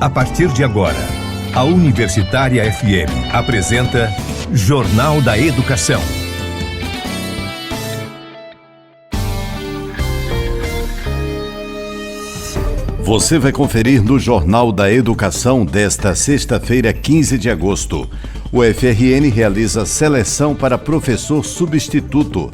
A partir de agora, a Universitária FM apresenta Jornal da Educação. Você vai conferir no Jornal da Educação desta sexta-feira, 15 de agosto. O FRN realiza seleção para professor substituto.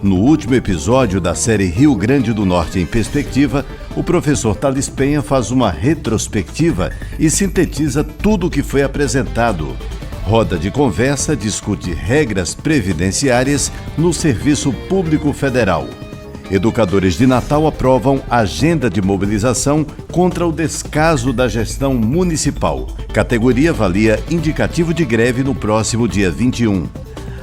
No último episódio da série Rio Grande do Norte em Perspectiva, o professor Thales Penha faz uma retrospectiva e sintetiza tudo o que foi apresentado. Roda de conversa discute regras previdenciárias no Serviço Público Federal. Educadores de Natal aprovam agenda de mobilização contra o descaso da gestão municipal. Categoria avalia indicativo de greve no próximo dia 21.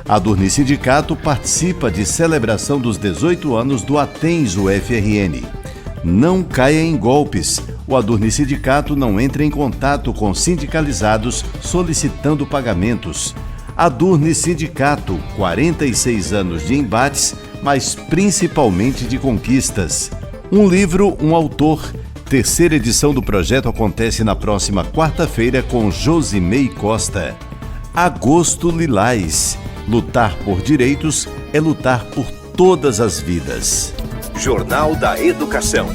A Adurni Sindicato participa de celebração dos 18 anos do Atens UFRN. Não caia em golpes. O Adurni Sindicato não entra em contato com sindicalizados solicitando pagamentos. Adurni Sindicato, 46 anos de embates, mas principalmente de conquistas. Um livro, um autor. Terceira edição do projeto acontece na próxima quarta-feira com Josimei Costa. Agosto Lilás. Lutar por direitos é lutar por todas as vidas. Jornal da Educação.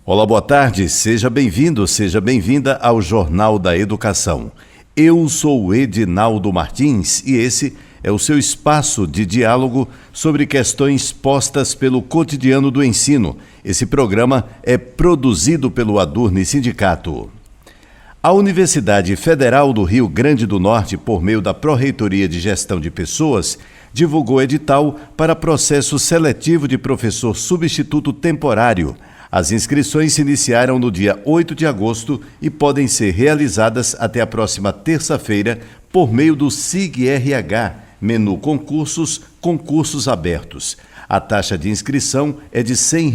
Olá, boa tarde. Seja bem-vindo, seja bem-vinda ao Jornal da Educação. Eu sou o Edinaldo Martins e esse é o seu espaço de diálogo sobre questões postas pelo cotidiano do ensino. Esse programa é produzido pelo Adurni Sindicato. A Universidade Federal do Rio Grande do Norte, por meio da Pró-Reitoria de Gestão de Pessoas, divulgou edital para processo seletivo de professor substituto temporário. As inscrições se iniciaram no dia 8 de agosto e podem ser realizadas até a próxima terça-feira por meio do SIG-RH, menu concursos, concursos abertos. A taxa de inscrição é de R$ 100.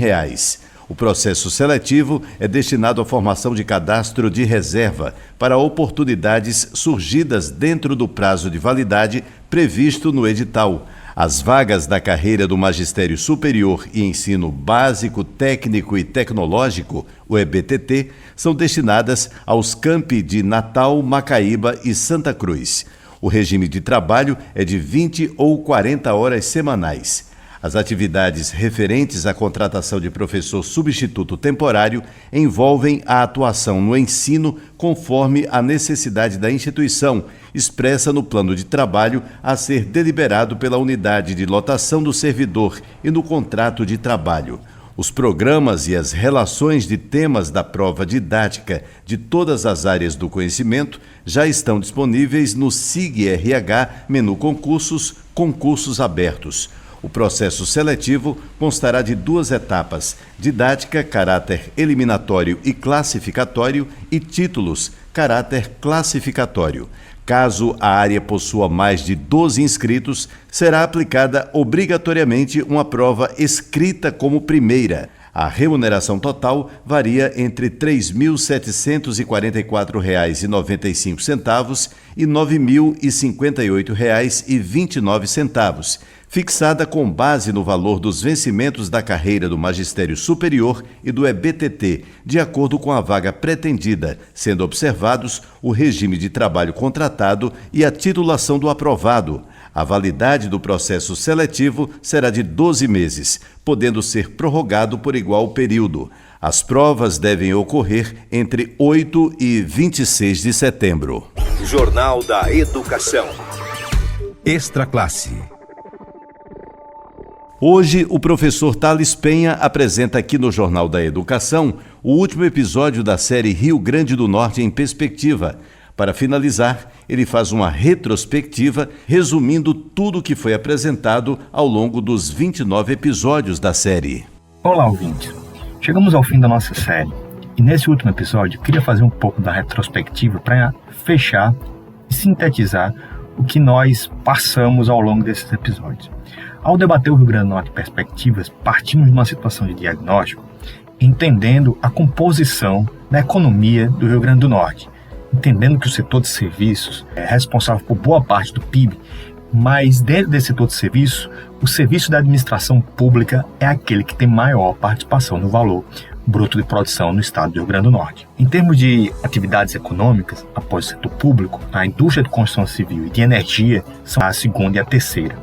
O processo seletivo é destinado à formação de cadastro de reserva para oportunidades surgidas dentro do prazo de validade previsto no edital. As vagas da carreira do Magistério Superior e Ensino Básico, Técnico e Tecnológico, o EBTT, são destinadas aos campi de Natal, Macaíba e Santa Cruz. O regime de trabalho é de 20 ou 40 horas semanais. As atividades referentes à contratação de professor substituto temporário envolvem a atuação no ensino conforme a necessidade da instituição, expressa no plano de trabalho a ser deliberado pela unidade de lotação do servidor e no contrato de trabalho. Os programas e as relações de temas da prova didática de todas as áreas do conhecimento já estão disponíveis no SIG-RH, menu concursos, concursos abertos. O processo seletivo constará de 2 etapas: didática, caráter eliminatório e classificatório, e títulos, caráter classificatório. Caso a área possua mais de 12 inscritos, será aplicada obrigatoriamente uma prova escrita como primeira. A remuneração total varia entre R$ 3.744,95 e R$ 9.058,29, fixada com base no valor dos vencimentos da carreira do Magistério Superior e do EBTT, de acordo com a vaga pretendida, sendo observados o regime de trabalho contratado e a titulação do aprovado. A validade do processo seletivo será de 12 meses, podendo ser prorrogado por igual período. As provas devem ocorrer entre 8 e 26 de setembro. Jornal da Educação. Extra Classe. Hoje, o professor Thales Penha apresenta aqui no Jornal da Educação o último episódio da série Rio Grande do Norte em Perspectiva. Para finalizar, ele faz uma retrospectiva resumindo tudo o que foi apresentado ao longo dos 29 episódios da série. Olá, ouvintes. Chegamos ao fim da nossa série e nesse último episódio queria fazer um pouco da retrospectiva para fechar e sintetizar o que nós passamos ao longo desses episódios. Ao debater o Rio Grande do Norte em Perspectivas, partimos de uma situação de diagnóstico, entendendo a composição da economia do Rio Grande do Norte, entendendo que o setor de serviços é responsável por boa parte do PIB, mas dentro desse setor de serviço, o serviço da administração pública é aquele que tem maior participação no valor bruto de produção no estado do Rio Grande do Norte. Em termos de atividades econômicas, após o setor público, a indústria de construção civil e de energia são a segunda e a terceira.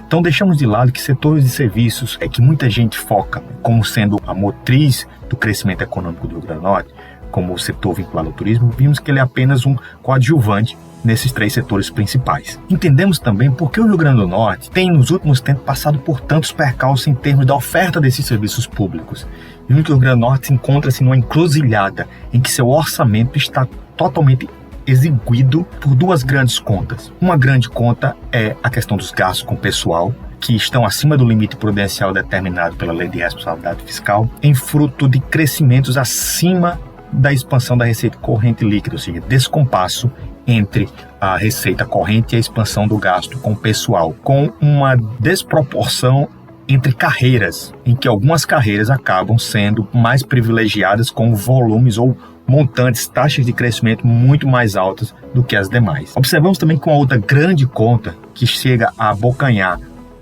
Então deixamos de lado que setores de serviços que muita gente foca como sendo a motriz do crescimento econômico do Rio Grande do Norte, como o setor vinculado ao turismo, vimos que ele é apenas um coadjuvante nesses três setores principais. Entendemos também por que o Rio Grande do Norte tem nos últimos tempos passado por tantos percalços em termos da oferta desses serviços públicos. Vimos que o Rio Grande do Norte encontra-se numa encruzilhada em que seu orçamento está totalmente exiguido por duas grandes contas. Uma grande conta é a questão dos gastos com pessoal, que estão acima do limite prudencial determinado pela Lei de Responsabilidade Fiscal, em fruto de crescimentos acima da expansão da receita corrente líquida, ou seja, descompasso entre a receita corrente e a expansão do gasto com pessoal, com uma desproporção entre carreiras, em que algumas carreiras acabam sendo mais privilegiadas com volumes ou montantes, taxas de crescimento muito mais altas do que as demais. Observamos também que uma outra grande conta que chega a abocanhar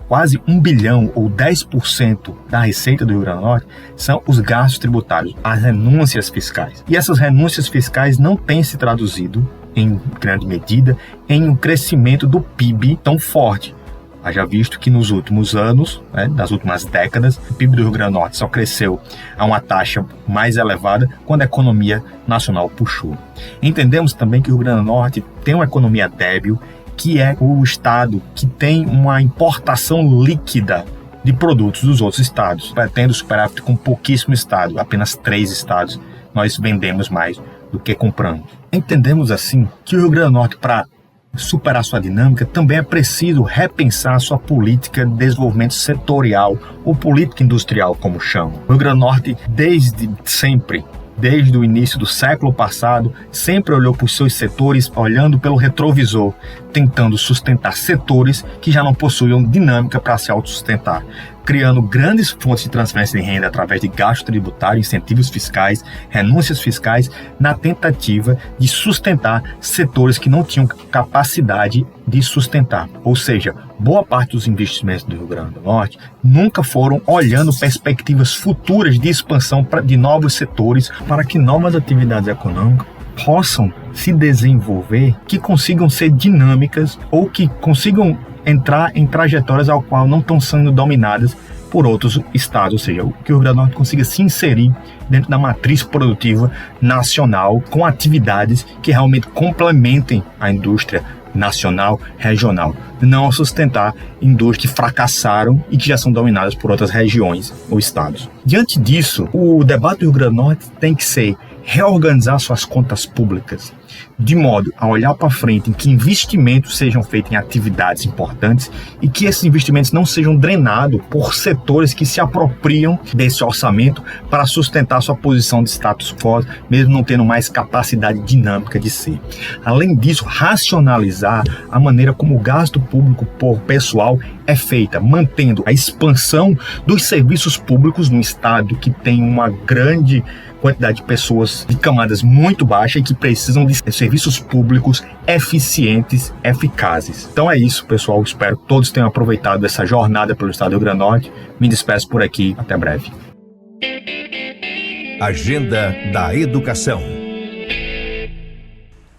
quase 1 bilhão ou 10% da receita do Rio Grande do Norte são os gastos tributários, as renúncias fiscais. E essas renúncias fiscais não têm se traduzido, em grande medida, em um crescimento do PIB tão forte. Haja visto que nos últimos anos, nas últimas décadas, o PIB do Rio Grande do Norte só cresceu a uma taxa mais elevada quando a economia nacional puxou. Entendemos também que o Rio Grande do Norte tem uma economia débil, que é o estado que tem uma importação líquida de produtos dos outros estados, tendo superávit com pouquíssimo estado, apenas 3 estados nós vendemos mais do que compramos. Entendemos assim que o Rio Grande do Norte, para superar sua dinâmica, também é preciso repensar sua política de desenvolvimento setorial ou política industrial, como chamam. O Rio Grande do Norte, desde sempre, desde o início do século passado, sempre olhou para os seus setores, olhando pelo retrovisor, tentando sustentar setores que já não possuíam dinâmica para se autossustentar, criando grandes fontes de transferência de renda através de gasto tributário, incentivos fiscais, renúncias fiscais, na tentativa de sustentar setores que não tinham capacidade de sustentar. Ou seja, boa parte dos investimentos do Rio Grande do Norte nunca foram olhando perspectivas futuras de expansão de novos setores para que novas atividades econômicas possam se desenvolver, que consigam ser dinâmicas ou que consigam entrar em trajetórias ao qual não estão sendo dominadas por outros estados, ou seja, que o Rio Grande do Norte consiga se inserir dentro da matriz produtiva nacional com atividades que realmente complementem a indústria nacional, regional, não sustentar indústrias que fracassaram e que já são dominadas por outras regiões ou estados. Diante disso, o debate do Rio Grande do Norte tem que ser reorganizar suas contas públicas, de modo a olhar para frente em que investimentos sejam feitos em atividades importantes e que esses investimentos não sejam drenados por setores que se apropriam desse orçamento para sustentar sua posição de status quo, mesmo não tendo mais capacidade dinâmica de ser. Além disso, racionalizar a maneira como o gasto público por pessoal é feita, mantendo a expansão dos serviços públicos no estado que tem uma grande quantidade de pessoas de camadas muito baixas e que precisam de serviços públicos eficientes, eficazes. Então é isso, pessoal. Espero que todos tenham aproveitado essa jornada pelo estado do Rio Grande do Norte. Me despeço por aqui. Até breve. Agenda da Educação.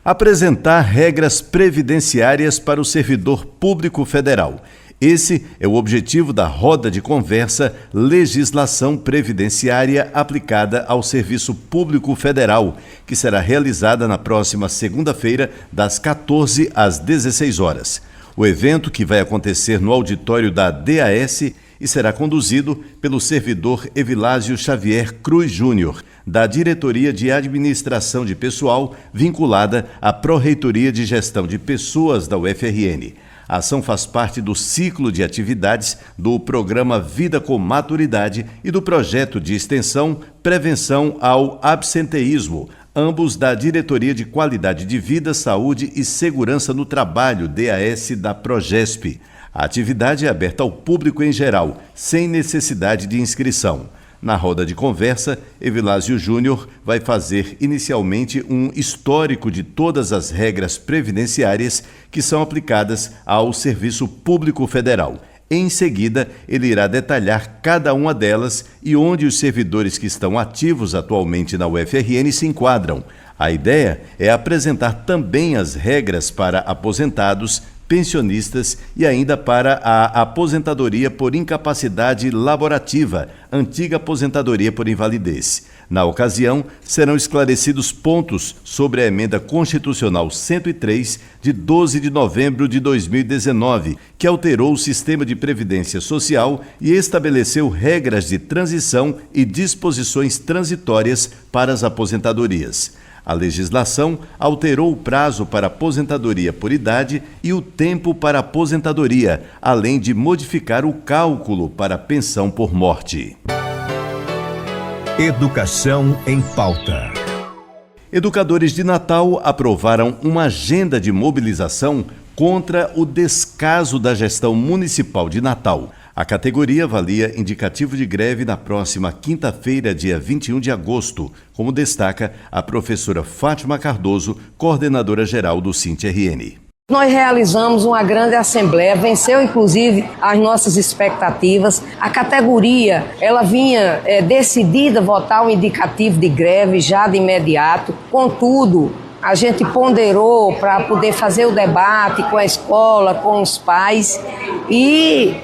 Apresentar regras previdenciárias para o servidor público federal. Esse é o objetivo da roda de conversa Legislação Previdenciária aplicada ao Serviço Público Federal, que será realizada na próxima segunda-feira, das 14 às 16 horas. O evento, que vai acontecer no auditório da DAS e será conduzido pelo servidor Evilásio Xavier Cruz Júnior, da Diretoria de Administração de Pessoal, vinculada à Pró-Reitoria de Gestão de Pessoas da UFRN. A ação faz parte do ciclo de atividades do programa Vida com Maturidade e do projeto de extensão Prevenção ao Absenteísmo, ambos da Diretoria de Qualidade de Vida, Saúde e Segurança no Trabalho, DAS da Progesp. A atividade é aberta ao público em geral, sem necessidade de inscrição. Na roda de conversa, Evilásio Júnior vai fazer inicialmente um histórico de todas as regras previdenciárias que são aplicadas ao Serviço Público Federal. Em seguida, ele irá detalhar cada uma delas e onde os servidores que estão ativos atualmente na UFRN se enquadram. A ideia é apresentar também as regras para aposentados, pensionistas e ainda para a aposentadoria por incapacidade laborativa, antiga aposentadoria por invalidez. Na ocasião, serão esclarecidos pontos sobre a Emenda Constitucional 103, de 12 de novembro de 2019, que alterou o sistema de previdência social e estabeleceu regras de transição e disposições transitórias para as aposentadorias. A legislação alterou o prazo para aposentadoria por idade e o tempo para aposentadoria, além de modificar o cálculo para pensão por morte. Educação em pauta. Educadores de Natal aprovaram uma agenda de mobilização contra o descaso da gestão municipal de Natal. A categoria avalia indicativo de greve na próxima quinta-feira, dia 21 de agosto, como destaca a professora Fátima Cardoso, coordenadora-geral do SINT-RN. Nós realizamos uma grande assembleia, venceu inclusive as nossas expectativas. A categoria, ela vinha decidida a votar o indicativo de greve já de imediato, contudo, a gente ponderou para poder fazer o debate com a escola, com os pais e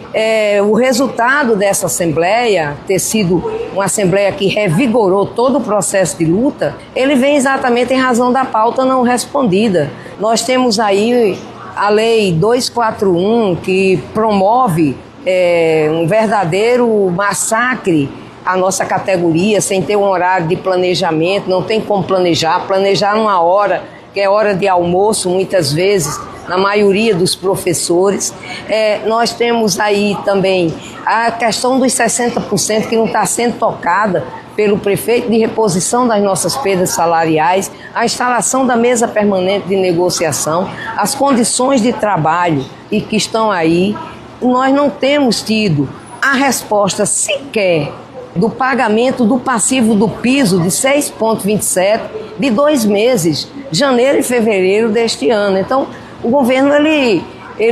o resultado dessa assembleia, ter sido uma assembleia que revigorou todo o processo de luta, ele vem exatamente em razão da pauta não respondida. Nós temos aí a Lei 241 que promove um verdadeiro massacre a nossa categoria, sem ter um horário de planejamento, não tem como planejar numa hora, que é hora de almoço, muitas vezes, na maioria dos professores. Nós temos aí também a questão dos 60% que não está sendo tocada pelo prefeito, de reposição das nossas perdas salariais, a instalação da mesa permanente de negociação, as condições de trabalho e que estão aí. Nós não temos tido a resposta sequer do pagamento do passivo do piso de 6,27 de 2 meses, janeiro e fevereiro deste ano. Então, o governo ele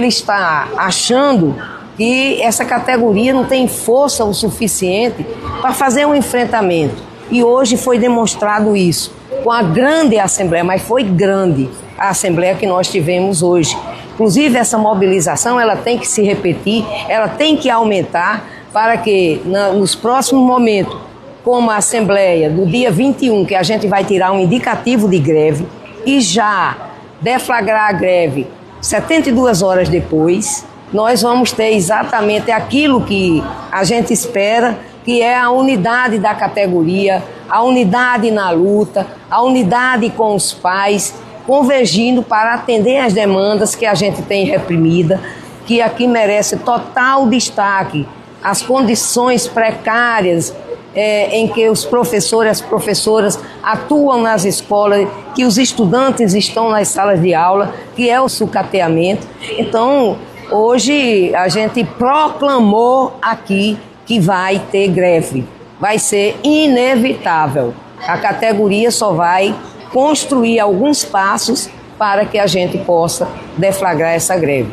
está achando que essa categoria não tem força o suficiente para fazer um enfrentamento. E hoje foi demonstrado isso, com a grande assembleia, mas foi grande a assembleia que nós tivemos hoje. Inclusive, essa mobilização ela tem que se repetir, ela tem que aumentar, para que nos próximos momentos, como a assembleia do dia 21, que a gente vai tirar um indicativo de greve e já deflagrar a greve 72 horas depois, nós vamos ter exatamente aquilo que a gente espera, que é a unidade da categoria, a unidade na luta, a unidade com os pais, convergindo para atender as demandas que a gente tem reprimida, que aqui merece total destaque. As condições precárias em que os professores e as professoras atuam nas escolas, que os estudantes estão nas salas de aula, que é o sucateamento. Então, hoje a gente proclamou aqui que vai ter greve. Vai ser inevitável. A categoria só vai construir alguns passos para que a gente possa deflagrar essa greve.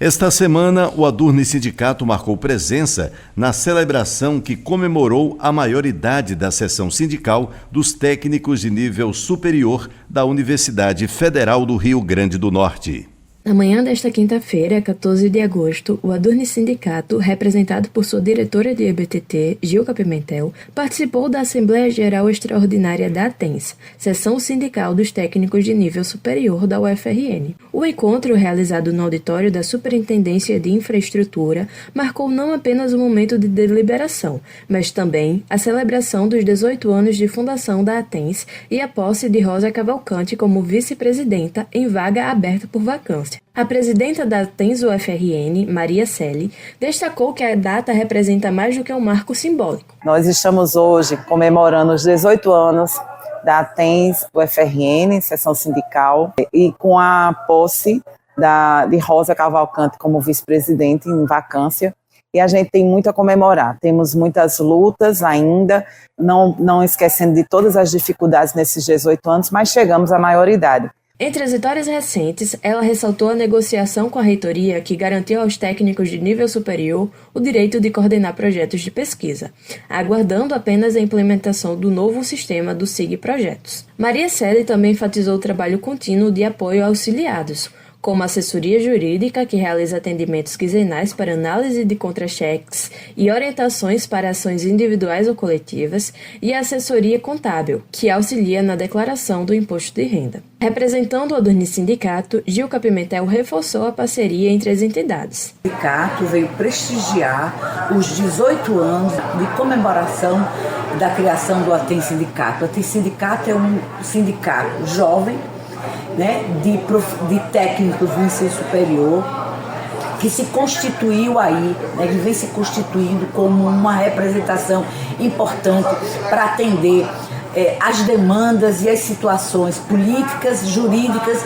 Esta semana, o Adurne Sindicato marcou presença na celebração que comemorou a maioridade da seção sindical dos técnicos de nível superior da Universidade Federal do Rio Grande do Norte. Na manhã desta quinta-feira, 14 de agosto, o Adurne Sindicato, representado por sua diretora de EBTT, Gilca Pimentel, participou da Assembleia Geral Extraordinária da ATENS, Seção Sindical dos Técnicos de Nível Superior da UFRN. O encontro, realizado no auditório da Superintendência de Infraestrutura, marcou não apenas um momento de deliberação, mas também a celebração dos 18 anos de fundação da ATENS e a posse de Rosa Cavalcante como vice-presidenta em vaga aberta por vacância. A presidenta da ATENS UFRN, Maria Selle, destacou que a data representa mais do que um marco simbólico. Nós estamos hoje comemorando os 18 anos da ATENS UFRN, seção sindical, e com a posse de Rosa Cavalcante como vice-presidente em vacância. E a gente tem muito a comemorar. Temos muitas lutas ainda, não esquecendo de todas as dificuldades nesses 18 anos, mas chegamos à maioridade. Entre as vitórias recentes, ela ressaltou a negociação com a reitoria que garantiu aos técnicos de nível superior o direito de coordenar projetos de pesquisa, aguardando apenas a implementação do novo sistema do SIG Projetos. Maria Célia também enfatizou o trabalho contínuo de apoio a auxiliados, como assessoria jurídica, que realiza atendimentos quinzenais para análise de contra-cheques e orientações para ações individuais ou coletivas, e a assessoria contábil, que auxilia na declaração do imposto de renda. Representando o Adurni Sindicato, Gilca Pimentel reforçou a parceria entre as entidades. O sindicato veio prestigiar os 18 anos de comemoração da criação do ATEM Sindicato. O ATEM Sindicato é um sindicato jovem, de técnicos do ensino superior, que se constituiu aí, que vem se constituindo como uma representação importante para atender as demandas e as situações políticas, jurídicas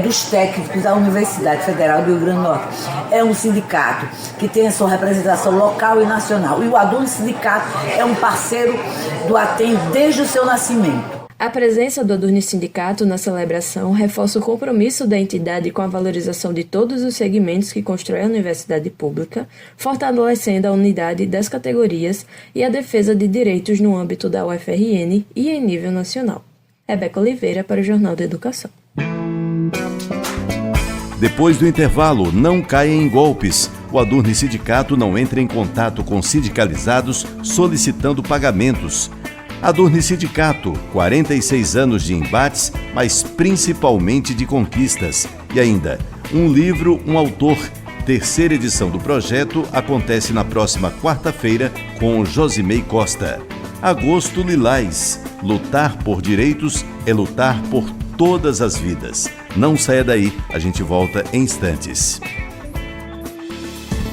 dos técnicos da Universidade Federal do Rio Grande do Norte. É um sindicato que tem a sua representação local e nacional. E o Adurni Sindicato é um parceiro do ATEM desde o seu nascimento. A presença do Adurni Sindicato na celebração reforça o compromisso da entidade com a valorização de todos os segmentos que constrói a universidade pública, fortalecendo a unidade das categorias e a defesa de direitos no âmbito da UFRN e em nível nacional. Rebeca Oliveira para o Jornal da Educação. Depois do intervalo, não caia em golpes. O Adurni Sindicato não entra em contato com sindicalizados solicitando pagamentos. Adurni Sindicato, 46 anos de embates, mas principalmente de conquistas. E ainda, um livro, um autor. Terceira edição do projeto acontece na próxima quarta-feira com Josimei Costa. Agosto Lilás. Lutar por direitos é lutar por todas as vidas. Não saia daí, a gente volta em instantes.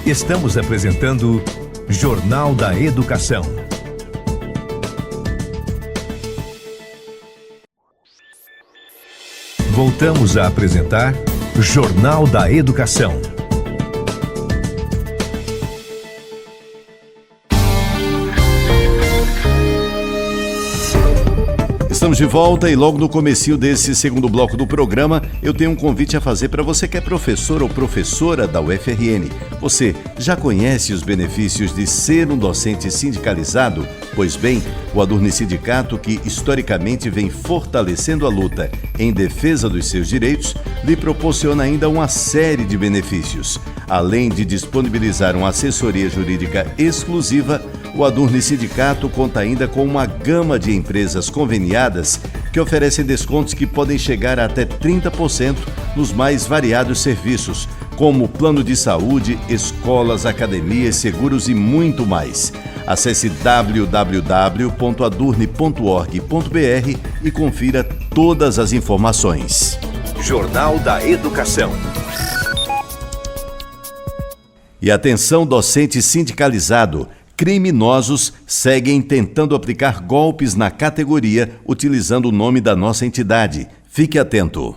Estamos apresentando Jornal da Educação. Voltamos a apresentar Jornal da Educação. Estamos de volta e logo no comecinho desse segundo bloco do programa, eu tenho um convite a fazer para você que é professor ou professora da UFRN. Você já conhece os benefícios de ser um docente sindicalizado? Pois bem, o Adurni Sindicato, que historicamente vem fortalecendo a luta em defesa dos seus direitos, lhe proporciona ainda uma série de benefícios. Além de disponibilizar uma assessoria jurídica exclusiva, o Adurni Sindicato conta ainda com uma gama de empresas conveniadas que oferecem descontos que podem chegar a até 30% nos mais variados serviços, como plano de saúde, escolas, academias, seguros e muito mais. Acesse www.adurni.org.br e confira todas as informações. Jornal da Educação. E atenção, docente sindicalizado. Criminosos seguem tentando aplicar golpes na categoria utilizando o nome da nossa entidade. Fique atento.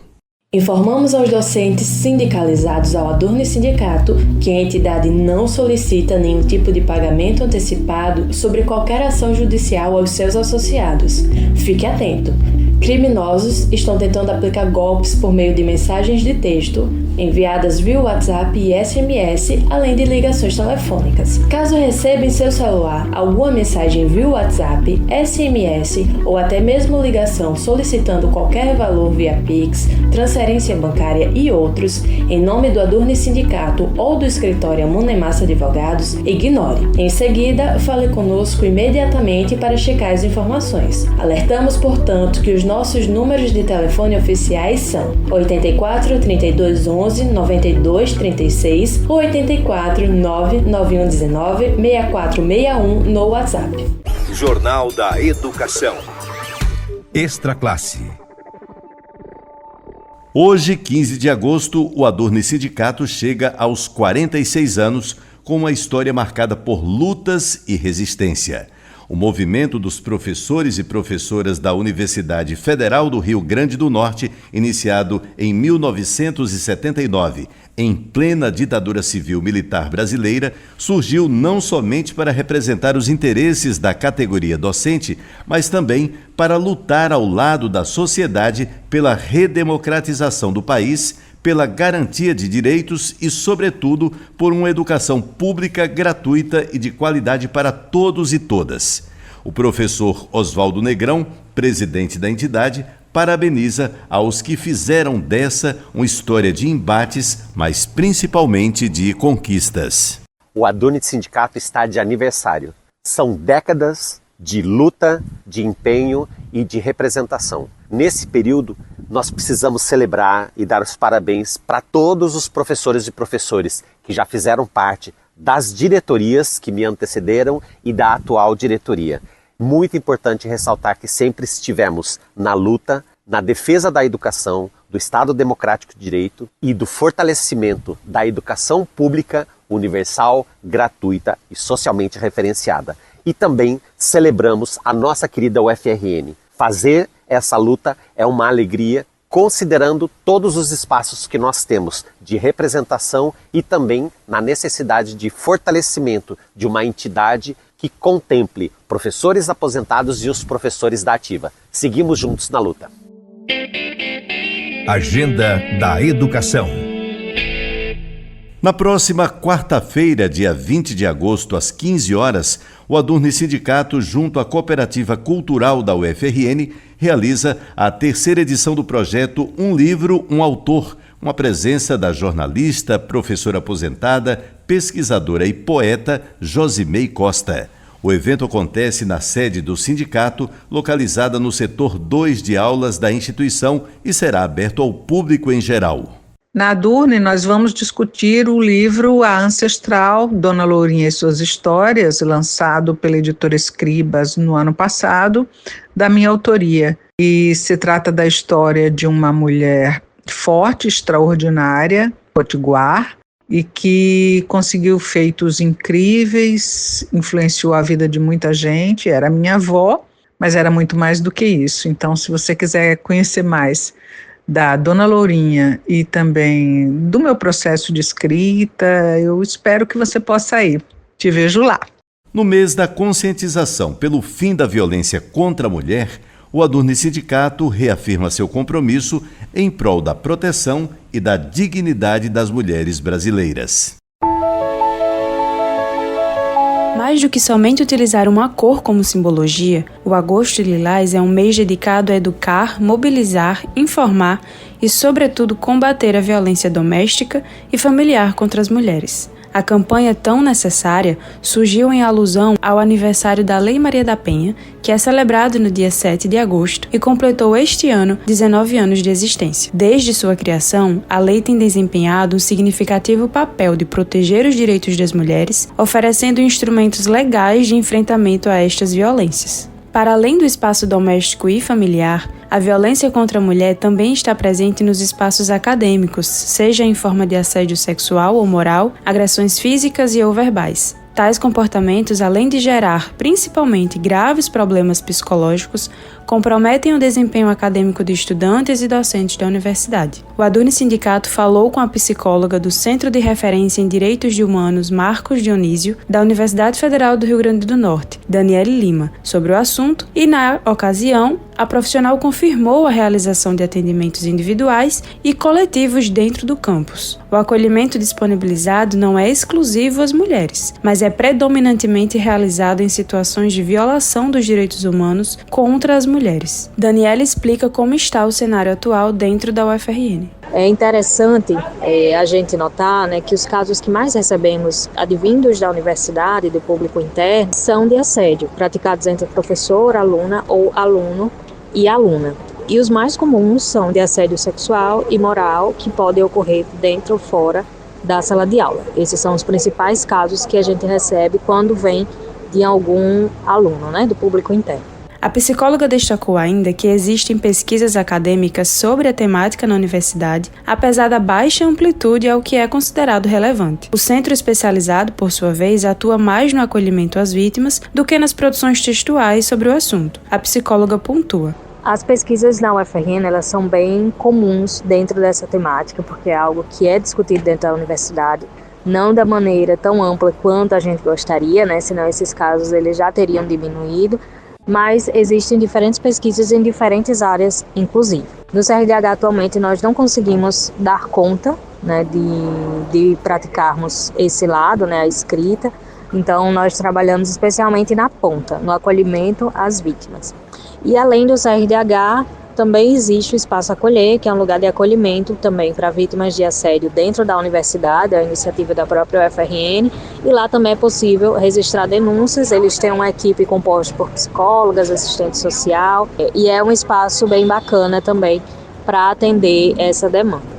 Informamos aos docentes sindicalizados ao Adurni Sindicato que a entidade não solicita nenhum tipo de pagamento antecipado sobre qualquer ação judicial aos seus associados. Fique atento. Criminosos estão tentando aplicar golpes por meio de mensagens de texto enviadas via WhatsApp e SMS, além de ligações telefônicas. Caso receba em seu celular alguma mensagem via WhatsApp, SMS ou até mesmo ligação solicitando qualquer valor via Pix, transferência bancária e outros, em nome do Adurni Sindicato ou do escritório Monemassa Advogados, ignore. Em seguida, fale conosco imediatamente para checar as informações. Alertamos, portanto, que os nossos números de telefone oficiais são 84 32 11 92 36 ou 84 99119 6461 no WhatsApp. Jornal da Educação. Extra Classe. Hoje, 15 de agosto, o Adurni Sindicato chega aos 46 anos com uma história marcada por lutas e resistência. O Movimento dos Professores e Professoras da Universidade Federal do Rio Grande do Norte, iniciado em 1979, em plena ditadura civil-militar brasileira, surgiu não somente para representar os interesses da categoria docente, mas também para lutar ao lado da sociedade pela redemocratização do país, pela garantia de direitos e, sobretudo, por uma educação pública, gratuita e de qualidade para todos e todas. O professor Oswaldo Negrão, presidente da entidade, parabeniza aos que fizeram dessa uma história de embates, mas principalmente de conquistas. O Adurne Sindicato está de aniversário. São décadas de luta, de empenho e de representação. Nesse período, nós precisamos celebrar e dar os parabéns para todos os professores e professores que já fizeram parte das diretorias que me antecederam e da atual diretoria. Muito importante ressaltar que sempre estivemos na luta, na defesa da educação, do Estado Democrático de Direito e do fortalecimento da educação pública, universal, gratuita e socialmente referenciada. E também celebramos a nossa querida UFRN. Fazer essa luta é uma alegria, considerando todos os espaços que nós temos de representação e também na necessidade de fortalecimento de uma entidade que contemple professores aposentados e os professores da ativa. Seguimos juntos na luta. Agenda da Educação. Na próxima quarta-feira, dia 20 de agosto, às 15 horas, o Adurne Sindicato, junto à Cooperativa Cultural da UFRN, realiza a terceira edição do projeto Um Livro, um Autor, uma presença da jornalista, professora aposentada, pesquisadora e poeta Josimei Costa. O evento acontece na sede do sindicato, localizada no setor 2 de aulas da instituição, e será aberto ao público em geral. Na Adurne, nós vamos discutir o livro A Ancestral, Dona Lourinha e Suas Histórias, lançado pela editora Escribas no ano passado, da minha autoria. E se trata da história de uma mulher forte, extraordinária, potiguar, e que conseguiu feitos incríveis, influenciou a vida de muita gente. Era minha avó, mas era muito mais do que isso. Então, se você quiser conhecer mais da Dona Lourinha e também do meu processo de escrita, eu espero que você possa ir. Te vejo lá. No mês da conscientização pelo fim da violência contra a mulher, o Adurne Sindicato reafirma seu compromisso em prol da proteção e da dignidade das mulheres brasileiras. Mais do que somente utilizar uma cor como simbologia, o Agosto Lilás é um mês dedicado a educar, mobilizar, informar e, sobretudo, combater a violência doméstica e familiar contra as mulheres. A campanha tão necessária surgiu em alusão ao aniversário da Lei Maria da Penha, que é celebrado no dia 7 de agosto e completou este ano 19 anos de existência. Desde sua criação, a lei tem desempenhado um significativo papel de proteger os direitos das mulheres, oferecendo instrumentos legais de enfrentamento a estas violências. Para além do espaço doméstico e familiar, a violência contra a mulher também está presente nos espaços acadêmicos, seja em forma de assédio sexual ou moral, agressões físicas e ou verbais. Tais comportamentos, além de gerar principalmente graves problemas psicológicos, comprometem o desempenho acadêmico de estudantes e docentes da universidade. O Adurne Sindicato falou com a psicóloga do Centro de Referência em Direitos Humanos Marcos Dionísio, da Universidade Federal do Rio Grande do Norte, Daniele Lima, sobre o assunto e, na ocasião, a profissional confirmou a realização de atendimentos individuais e coletivos dentro do campus. O acolhimento disponibilizado não é exclusivo às mulheres, mas é predominantemente realizado em situações de violação dos direitos humanos contra as mulheres. Daniela explica como está o cenário atual dentro da UFRN. É interessante a gente notar, que os casos que mais recebemos advindos da universidade, do público interno, são de assédio, praticados entre professor, aluna ou aluno e aluna. E os mais comuns são de assédio sexual e moral, que podem ocorrer dentro ou fora da sala de aula. Esses são os principais casos que a gente recebe quando vem de algum aluno, do público interno. A psicóloga destacou ainda que existem pesquisas acadêmicas sobre a temática na universidade, apesar da baixa amplitude ao que é considerado relevante. O centro especializado, por sua vez, atua mais no acolhimento às vítimas do que nas produções textuais sobre o assunto. A psicóloga pontua: as pesquisas na UFRN, elas são bem comuns dentro dessa temática, porque é algo que é discutido dentro da universidade, não da maneira tão ampla quanto a gente gostaria, né? Senão esses casos eles já teriam diminuído, mas existem diferentes pesquisas em diferentes áreas, inclusive. No CRDH, atualmente, nós não conseguimos dar conta, né, de praticarmos esse lado, né, a escrita, então nós trabalhamos especialmente na ponta, no acolhimento às vítimas. E além do CRDH, também existe o Espaço Acolher, que é um lugar de acolhimento também para vítimas de assédio dentro da universidade, a iniciativa da própria UFRN, e lá também é possível registrar denúncias. Eles têm uma equipe composta por psicólogas, assistente social, e é um espaço bem bacana também para atender essa demanda.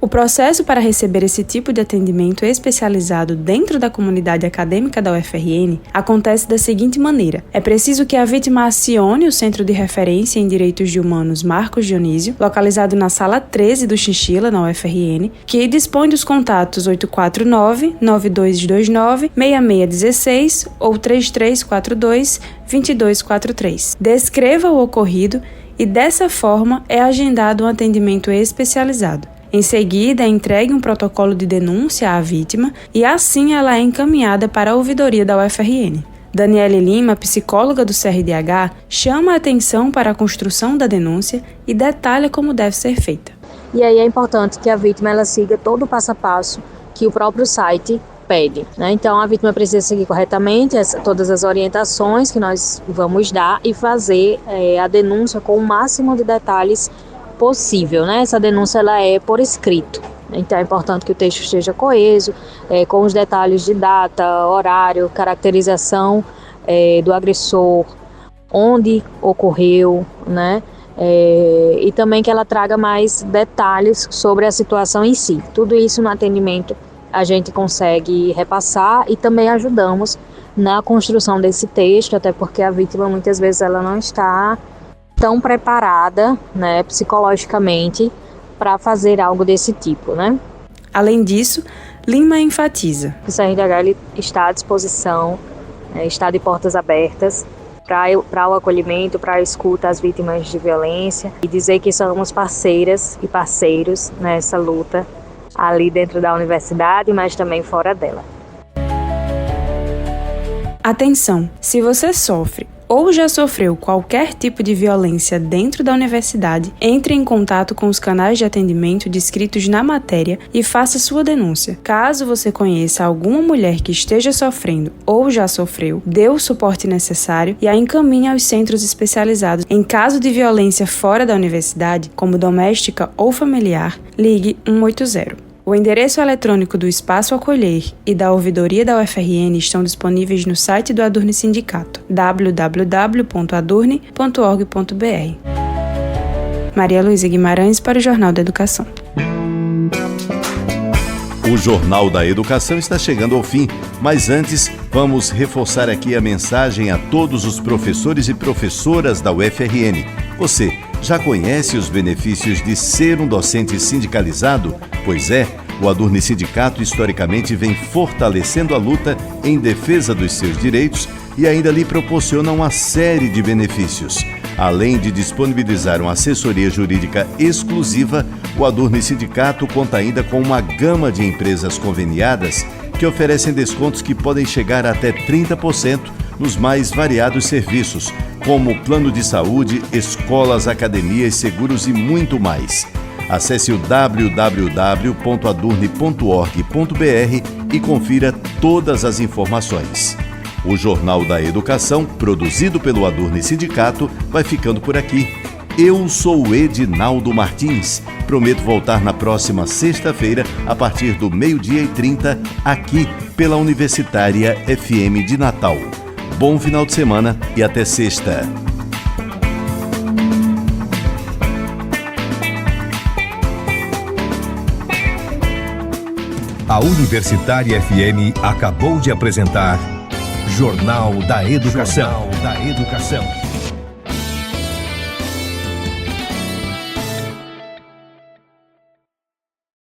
O processo para receber esse tipo de atendimento especializado dentro da comunidade acadêmica da UFRN acontece da seguinte maneira: é preciso que a vítima acione o Centro de Referência em Direitos Humanos Marcos Dionísio, localizado na Sala 13 do Chinchila, na UFRN, que dispõe dos contatos 849-9229-6616 ou 3342-2243. Descreva o ocorrido e, dessa forma, é agendado um atendimento especializado. Em seguida, é entregue um protocolo de denúncia à vítima e assim ela é encaminhada para a ouvidoria da UFRN. Daniele Lima, psicóloga do CRDH, chama a atenção para a construção da denúncia e detalha como deve ser feita. E aí é importante que a vítima ela siga todo o passo a passo que o próprio site pede, né? Então a vítima precisa seguir corretamente todas as orientações que nós vamos dar e fazer a denúncia com o máximo de detalhes possível, né? Essa denúncia ela é por escrito, então é importante que o texto esteja coeso, com os detalhes de data, horário, caracterização do agressor, onde ocorreu, né? E também que ela traga mais detalhes sobre a situação em si. Tudo isso no atendimento a gente consegue repassar e também ajudamos na construção desse texto, até porque a vítima muitas vezes ela não está tão preparada, né, psicologicamente para fazer algo desse tipo, né? Além disso, Lima enfatiza: o CRDH ele está à disposição, está de portas abertas para o acolhimento, para a escuta às vítimas de violência, e dizer que somos parceiras e parceiros nessa luta ali dentro da universidade, mas também fora dela. Atenção! Se você sofre ou já sofreu qualquer tipo de violência dentro da universidade, entre em contato com os canais de atendimento descritos na matéria e faça sua denúncia. Caso você conheça alguma mulher que esteja sofrendo ou já sofreu, dê o suporte necessário e a encaminhe aos centros especializados. Em caso de violência fora da universidade, como doméstica ou familiar, ligue 180. O endereço eletrônico do Espaço Acolher e da ouvidoria da UFRN estão disponíveis no site do Adurne Sindicato, www.adurne.org.br. Maria Luísa Guimarães para o Jornal da Educação. O Jornal da Educação está chegando ao fim, mas antes vamos reforçar aqui a mensagem a todos os professores e professoras da UFRN. Você já conhece os benefícios de ser um docente sindicalizado? Pois é, o Adurne Sindicato historicamente vem fortalecendo a luta em defesa dos seus direitos e ainda lhe proporciona uma série de benefícios. Além de disponibilizar uma assessoria jurídica exclusiva, o Adurne Sindicato conta ainda com uma gama de empresas conveniadas que oferecem descontos que podem chegar até 30% nos mais variados serviços, como plano de saúde, escolas, academias, seguros e muito mais. Acesse o www.adurne.org.br e confira todas as informações. O Jornal da Educação, produzido pelo Adurne Sindicato, vai ficando por aqui. Eu sou o Edinaldo Martins. Prometo voltar na próxima sexta-feira, a partir do 12h30, aqui pela Universitária FM de Natal. Bom final de semana e até sexta. A Universitária FM acabou de apresentar Jornal da Educação.